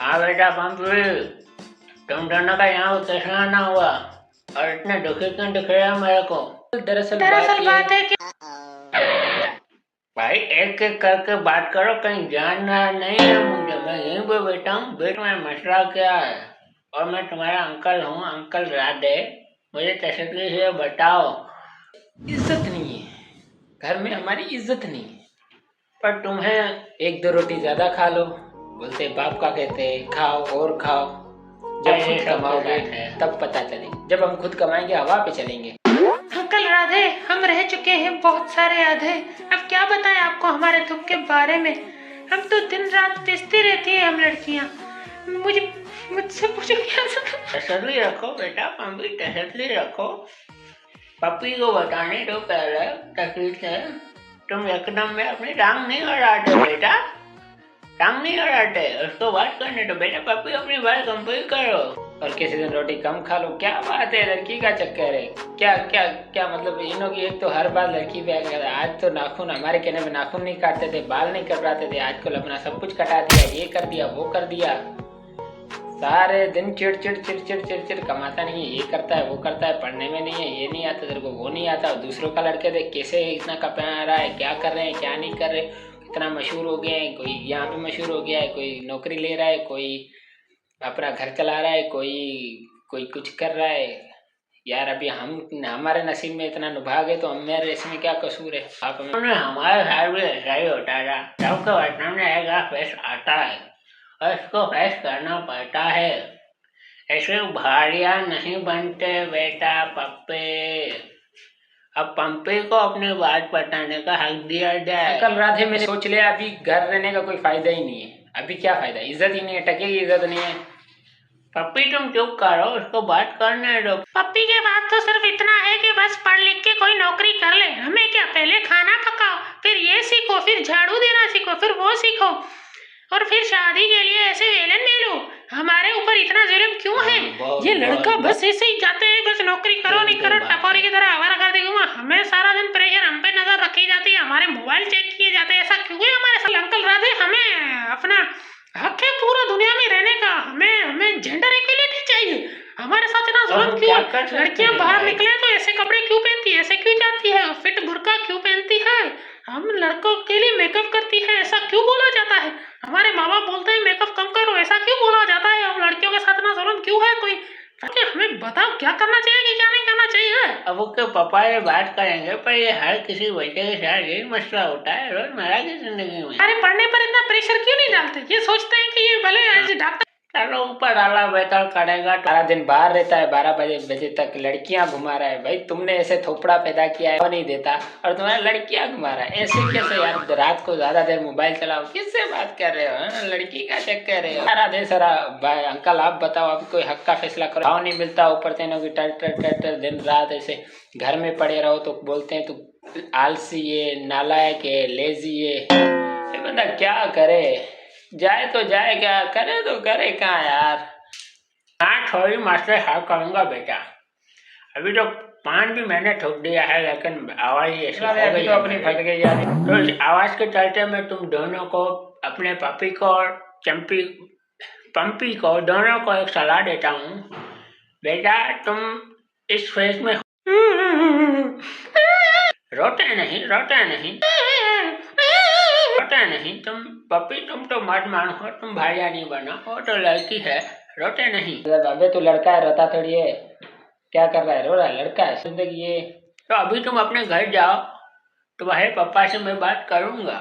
हाँ बेटा पंपी, तुम दोनों का यहाँ कैसे आना हुआ और इतने दुखी क्यों दिख रहे हो मेरे को? दरअसल बात है कि भाई एक एक करके बात करो, कहीं जानना नहीं है मुझे। मैं यहीं पे बैठा हूँ, बीच में मसला क्या है? और मैं तुम्हारा अंकल हूँ, अंकल राधे। मुझे तसल्ली से बताओ। इज्जत नहीं है घर में, हमारी इज्जत नहीं है। पर तुम्हें एक दो रोटी ज्यादा खा लो, बोलते बाप का कहते खाओ और खाओ। जब ये खुद सब कमाओगे बात है। तब पता चलेगा। जब हम खुद कमाएंगे हवा पे चलेंगे। अंकल राधे, हम रह चुके हैं बहुत सारे यादें। अब क्या बताएं आपको हमारे दुख के बारे में। हम तो दिन रात पिसती रहती हैं हम लड़कियां। मुझसे पूछो क्या तसल्ली रखो बेटा पंपी, तसल्ली रखो। पप्पी को बताने दो पहले तकलीफ से। तुम एकदम में अपनी टांग नहीं अड़ाते बेटा, टांग नहीं अड़ाते। उसको बात करने दो बेटा, पप्पी अपनी बात कंप्लीट करो। और किसी दिन रोटी कम खा लो, क्या बात है, लड़की का चक्कर है। क्या क्या क्या मतलब इनों की एक तो हर बार लड़की पे आ गया। आज तो नाखून, हमारे कहने में नाखून नहीं काटते थे, बाल नहीं कटवाते थे, आजकल अपना सब कुछ कटा दिया, ये कर दिया वो कर दिया। सारे दिन चिड़ चिड़ चिड़ चिड़ चिड़ चिड़, कमाता नहीं है, ये करता है वो करता है, पढ़ने में नहीं है, ये नहीं आता तेरे को, वो नहीं आता। दूसरों का लड़के देख कैसे इतना कमा रहा है, क्या कर रहे हैं क्या नहीं कर रहे, कितना मशहूर हो गया है। कोई यहाँ पे मशहूर हो गया है, कोई नौकरी ले रहा है, कोई अपना घर चला रहा है, कोई कोई कुछ कर रहा है। यार अभी हमारे नसीब में इतना नुभाग है तो मेरे इसमें क्या कसूर है। आप हमारे साथ भी ऐसा ही होता है। सबके बचपन में एक फेस आता है और इसको फेस करना पड़ता है। ऐसे भारिया नहीं बनते बेटा पप्पे। अब पंपी को अपनी बात बताने का हक दिया जाए। कल राधे मैंने सोच लिया अभी घर रहने का कोई फायदा ही नहीं है। अभी क्या फायदा, इज्जत ही नहीं है, टकेगी इज्जत नहीं है। पप्पी तुम चुप करो, उसको बात करने दो। पप्पी के बाद तो सिर्फ इतना है कि बस पढ़ लिख के कोई नौकरी कर ले। हमें क्या, पहले खाना पकाओ, फिर ये सीखो, फिर झाड़ू देना सीखो, फिर वो सीखो, और फिर शादी के लिए ऐसे वेलन ले लो। हमारे ऊपर इतना जुल्म क्यों है? ये लड़का बस ऐसे ही जाते हैं, बस नौकरी करो नहीं करो टपोरी की तरह आवारा कर देगा। हमें सारा दिन प्रेशर, हम पे नजर रखी जाती है, हमारे मोबाइल चेक किए जाते हैं। ऐसा क्यों है हमारे साथ? अंकल राधे, हमें अपना हक है पूरा दुनिया में रहने का। हमें जेंडर इक्वलिटी चाहिए। हमारे साथ इतना जुल्म क्यों? लड़कियां बाहर निकले तो ऐसे कपड़े क्यों पहनती है, ऐसे क्यों जाती है, फिट बुर्का क्यों पहनती है? हम लड़कों के लिए मेकअप करती है, ऐसा क्यों बोला जाता है? हमारे माँ बाप बोलते हैं मेकअप कम करो, ऐसा क्यों बोला जाता है? हम लड़कियों के साथ इतना जुल्म क्यों है? कोई हमें बताओ क्या करना चाहिए कि क्या नहीं करना चाहिए। अब वो के पापा ये बात करेंगे, पर ये हर किसी बच्चे के साथ यही मसला होता है रोजमर्रा की जिंदगी में। अरे पढ़ने पर इतना प्रेशर क्यों नहीं डालते? ये सोचते हैं कि ये भले आज डॉक्टर, चलो ऊपर डाला बेहतर करेगा। सारा दिन बाहर रहता है, 12 बजे तक लड़कियां घुमा रहा है। भाई तुमने ऐसे थोपड़ा पैदा किया है वो नहीं देता और तुम्हारा लड़कियां घुमा रहा है, ऐसे कैसे यार? रात को ज्यादा देर मोबाइल चलाओ, किससे बात कर रहे हो? लड़की का चक्कर है सारा दे सारा। भाई अंकल आप बताओ, आप कोई हक का फैसला करो। भाव नहीं मिलता, ऊपर तेनों की टर दिन रात ऐसे घर में पड़े रहो तो बोलते हैं तू आलसी है, नालायक है, लेजी है। बंदा क्या करे? जाए तो जाए, क्या करे तो करे कहाँ यार। हाँ थोड़ी मसले हल करूंगा बेटा। अभी तो पान भी मैंने ठोक दिया है, लेकिन आवाज ऐसी हो गई तो अपनी फट गई यार। तो इस आवाज के चलते मैं तुम दोनों को, अपने पपी को और पंपी को, दोनों को एक सलाह देता हूँ। बेटा तुम इस फेज में रोते नहीं तुम पपी, तुम तो मत मानो, तुम भाइया नहीं बना, वो तो लड़की है, रोते नहीं। अबे तू लड़का है, रोता थोड़ी है। क्या कर रहा है, रो रहा है, लड़का है जिंदगी ये। तो अभी तुम अपने घर जाओ, तुम्हारे पापा से मैं बात करूंगा।